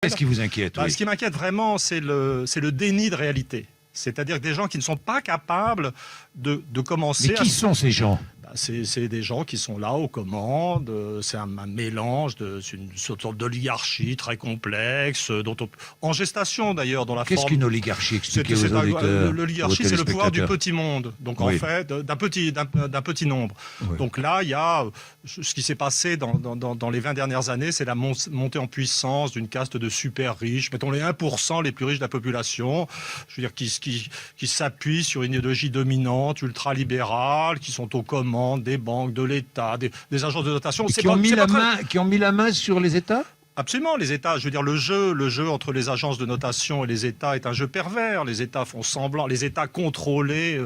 Qu'est-ce qui vous inquiète? Ce qui m'inquiète vraiment, c'est le déni de réalité. C'est-à-dire des gens qui ne sont pas capables de commencer. Mais qui sont ces gens? C'est des gens qui sont là aux commandes, c'est un mélange, c'est une sorte d'oligarchie très complexe, en gestation d'ailleurs, dans la forme... Qu'est-ce qu'une oligarchie? Expliquez aux auditeurs. L'oligarchie, c'est le pouvoir du petit monde, donc en fait, d'un petit nombre. Oui. Donc là, il y a ce qui s'est passé dans les 20 dernières années, c'est la montée en puissance d'une caste de super riches, mettons les 1% les plus riches de la population, je veux dire, qui s'appuient sur une idéologie dominante, ultralibérale, qui sont aux commandes des banques, de l'État, des agences de notation. Qui ont mis la main sur les États? Absolument, les États. Je veux dire, le jeu entre les agences de notation et les États est un jeu pervers. Les États font semblant, les États contrôlés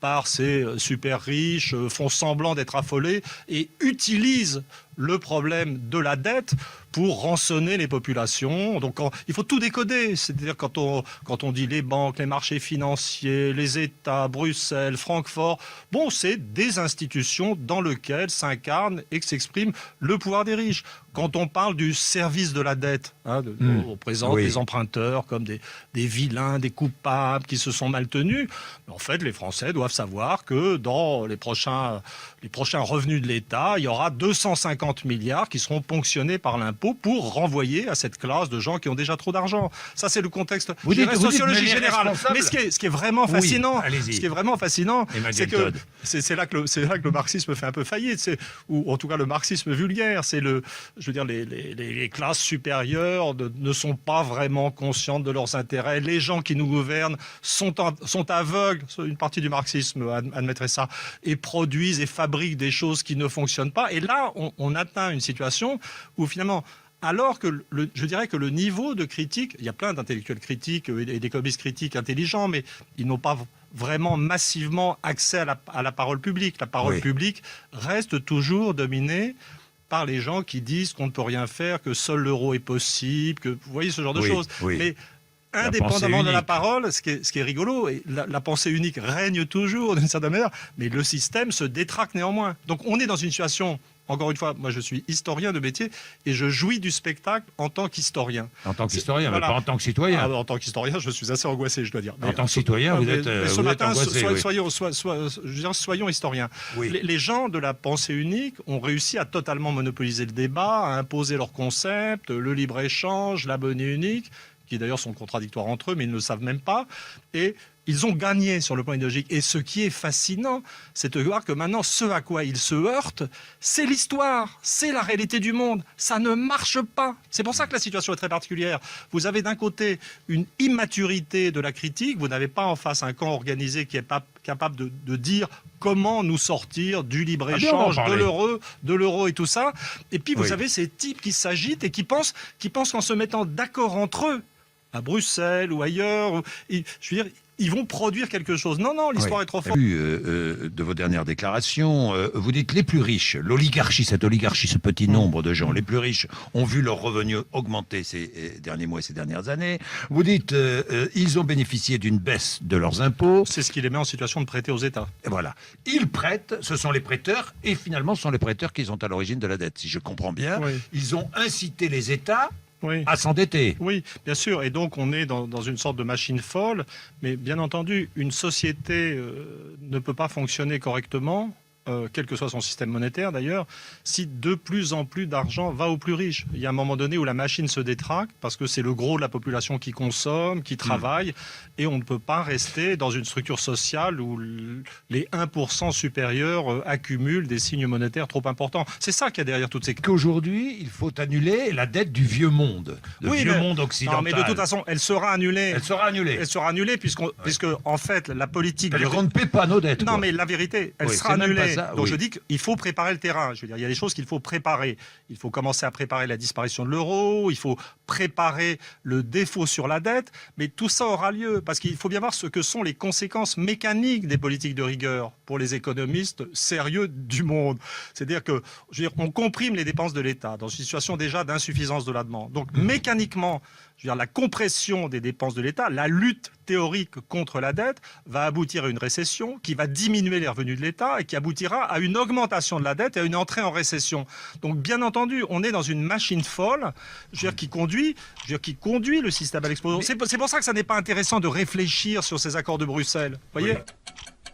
par ces super riches font semblant d'être affolés et utilisent le problème de la dette pour rançonner les populations. Donc il faut tout décoder. C'est-à-dire quand on dit les banques, les marchés financiers, les États, Bruxelles, Francfort, bon, c'est des institutions dans lesquelles s'incarne et s'exprime le pouvoir des riches. Quand on parle du service de la dette, on présente les emprunteurs comme des vilains, des coupables qui se sont mal tenus. En fait, les Français doivent savoir que dans les prochains revenus de l'État, il y aura 250 milliards qui seront ponctionnés par l'impôt pour renvoyer à cette classe de gens qui ont déjà trop d'argent. Ça, c'est le contexte sociologie générale. Mais ce qui est vraiment fascinant, c'est là que le marxisme fait un peu faillite, ou en tout cas le marxisme vulgaire. Je veux dire, les classes supérieures ne sont pas vraiment conscientes de leurs intérêts. Les gens qui nous gouvernent sont aveugles, une partie du marxisme admettrait ça, et produisent et fabriquent des choses qui ne fonctionnent pas. Et là, on atteint une situation où finalement, alors que je dirais que le niveau de critique, il y a plein d'intellectuels critiques et d'économistes critiques intelligents, mais ils n'ont pas vraiment massivement accès à la parole publique. La parole publique reste toujours dominée par les gens qui disent qu'on ne peut rien faire, que seul l'euro est possible, que vous voyez ce genre de choses. Mais indépendamment de la parole, ce qui est rigolo, et la pensée unique règne toujours d'une certaine manière, mais le système se détraque néanmoins. Donc on est dans une situation, encore une fois, moi je suis historien de métier et je jouis du spectacle en tant qu'historien. En tant qu'historien, mais pas en tant que citoyen. En tant qu'historien, je suis assez angoissé, je dois dire. En tant que citoyen, vous êtes angoissé. Soyons historiens. Les gens de la pensée unique ont réussi à totalement monopoliser le débat, à imposer leurs concepts, le libre-échange, la monnaie unique, qui d'ailleurs sont contradictoires entre eux, mais ils ne le savent même pas. Et ils ont gagné sur le plan idéologique. Et ce qui est fascinant, c'est de voir que maintenant, ce à quoi ils se heurtent, c'est l'histoire, c'est la réalité du monde. Ça ne marche pas. C'est pour ça que la situation est très particulière. Vous avez d'un côté une immaturité de la critique. Vous n'avez pas en face un camp organisé qui est pas capable de dire comment nous sortir du libre-échange, de l'euro et tout ça. Et puis vous avez ces types qui s'agitent et qui pensent qu'en se mettant d'accord entre eux, à Bruxelles ou ailleurs, je veux dire, ils vont produire quelque chose. Non, l'histoire est trop forte. De vos dernières déclarations, vous dites les plus riches, cette oligarchie, ce petit nombre de gens, les plus riches ont vu leurs revenus augmenter ces derniers mois et ces dernières années. Vous dites ils ont bénéficié d'une baisse de leurs impôts. C'est ce qui les met en situation de prêter aux États. Et voilà. Ils prêtent, ce sont les prêteurs, et finalement ce sont les prêteurs qui sont à l'origine de la dette. Si je comprends bien, ils ont incité les États à s'endetter. Oui, bien sûr. Et donc, on est dans une sorte de machine folle. Mais bien entendu, une société ne peut pas fonctionner correctement, quel que soit son système monétaire d'ailleurs, si de plus en plus d'argent va aux plus riches. Il y a un moment donné où la machine se détraque, parce que c'est le gros de la population qui consomme, qui travaille, et on ne peut pas rester dans une structure sociale où les 1% supérieurs accumulent des signes monétaires trop importants. C'est ça qu'il y a derrière toutes ces... Qu'aujourd'hui, il faut annuler la dette du vieux monde, vieux monde occidental. Non, mais de toute façon, elle sera annulée. Elle sera annulée. Elle sera annulée puisque en fait, la politique... On ne paie pas nos dettes. Non, mais la vérité, elle sera annulée. Donc je dis qu'il faut préparer le terrain. Je veux dire, il y a des choses qu'il faut préparer. Il faut commencer à préparer la disparition de l'euro, il faut préparer le défaut sur la dette, mais tout ça aura lieu parce qu'il faut bien voir ce que sont les conséquences mécaniques des politiques de rigueur pour les économistes sérieux du monde. C'est-à-dire que, je veux dire, on comprime les dépenses de l'État dans une situation déjà d'insuffisance de la demande. Donc mécaniquement, je veux dire, la compression des dépenses de l'État, la lutte théorique contre la dette va aboutir à une récession qui va diminuer les revenus de l'État et qui aboutira à une augmentation de la dette et à une entrée en récession. Donc bien entendu, on est dans une machine folle, je veux dire, qui conduit le système à l'explosion. C'est pour ça que ça n'est pas intéressant de réfléchir sur ces accords de Bruxelles. Voyez. Oui.